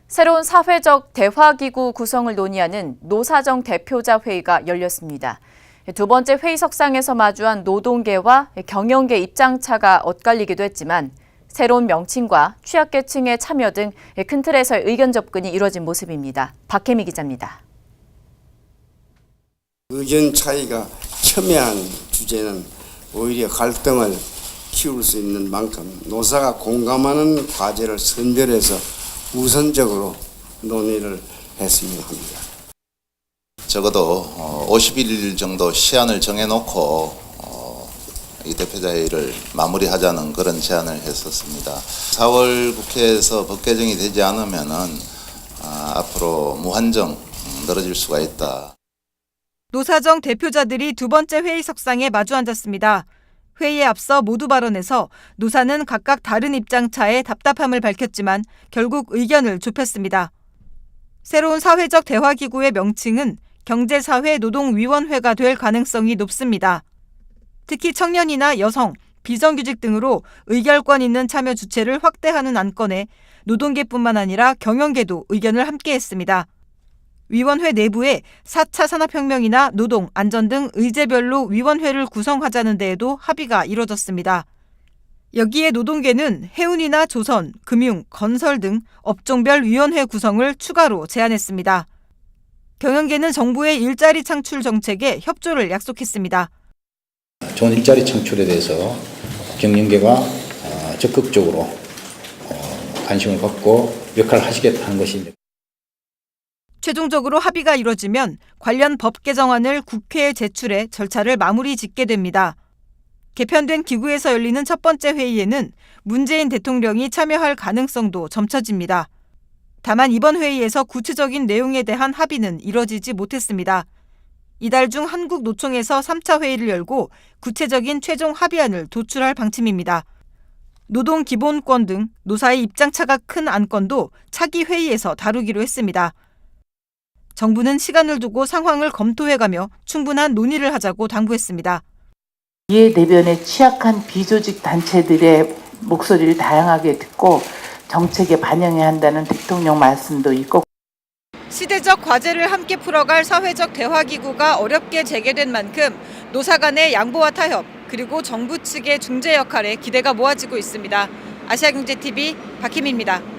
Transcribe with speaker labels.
Speaker 1: 새로운 사회적 대화기구 구성을 논의하는 노사정 대표자 회의가 열렸습니다. 두 번째 회의석상에서 마주한 노동계와 경영계 입장차가 엇갈리기도 했지만 새로운 명칭과 취약계층의 참여 등 큰 틀에서의 의견 접근이 이뤄진 모습입니다. 박혜미 기자입니다.
Speaker 2: 의견 차이가 첨예한 주제는 오히려 갈등을 키울 수 있는 만큼 노사가 공감하는 과제를 선별해서 우선적으로 논의를 했으면 합니다.
Speaker 3: 적어도 50일 정도 시한을 정해놓고 이 대표자회의를 마무리하자는 그런 제안을 했었습니다. 4월 국회에서 법 개정이 되지 않으면은 앞으로 무한정 늘어질 수가 있다.
Speaker 4: 노사정 대표자들이 두 번째 회의석상에 마주 앉았습니다. 회의에 앞서 모두 발언해서 노사는 각각 다른 입장차에 답답함을 밝혔지만 결국 의견을 좁혔습니다. 새로운 사회적 대화기구의 명칭은 경제사회노동위원회가 될 가능성이 높습니다. 특히 청년이나 여성, 비정규직 등으로 의결권 있는 참여 주체를 확대하는 안건에 노동계뿐만 아니라 경영계도 의견을 함께했습니다. 위원회 내부에 4차 산업혁명이나 노동, 안전 등 의제별로 위원회를 구성하자는 데에도 합의가 이뤄졌습니다. 여기에 노동계는 해운이나 조선, 금융, 건설 등 업종별 위원회 구성을 추가로 제안했습니다. 경영계는 정부의 일자리 창출 정책에 협조를 약속했습니다.
Speaker 5: 좋은 일자리 창출에 대해서 경영계가 적극적으로 관심을 갖고 역할을 하시겠다는 것입니다.
Speaker 4: 최종적으로 합의가 이뤄지면 관련 법 개정안을 국회에 제출해 절차를 마무리 짓게 됩니다. 개편된 기구에서 열리는 첫 번째 회의에는 문재인 대통령이 참여할 가능성도 점쳐집니다. 다만 이번 회의에서 구체적인 내용에 대한 합의는 이뤄지지 못했습니다. 이달 중 한국노총에서 3차 회의를 열고 구체적인 최종 합의안을 도출할 방침입니다. 노동기본권 등 노사의 입장차가 큰 안건도 차기 회의에서 다루기로 했습니다. 정부는 시간을 두고 상황을 검토해가며 충분한 논의를 하자고 당부했습니다.
Speaker 6: 이해 대변에 취약한 비조직 단체들의 목소리를 다양하게 듣고 정책에 반영해야 한다는 대통령 말씀도 있고
Speaker 4: 시대적 과제를 함께 풀어갈 사회적 대화기구가 어렵게 재개된 만큼 노사 간의 양보와 타협 그리고 정부 측의 중재 역할에 기대가 모아지고 있습니다. 아시아경제TV 박희미입니다.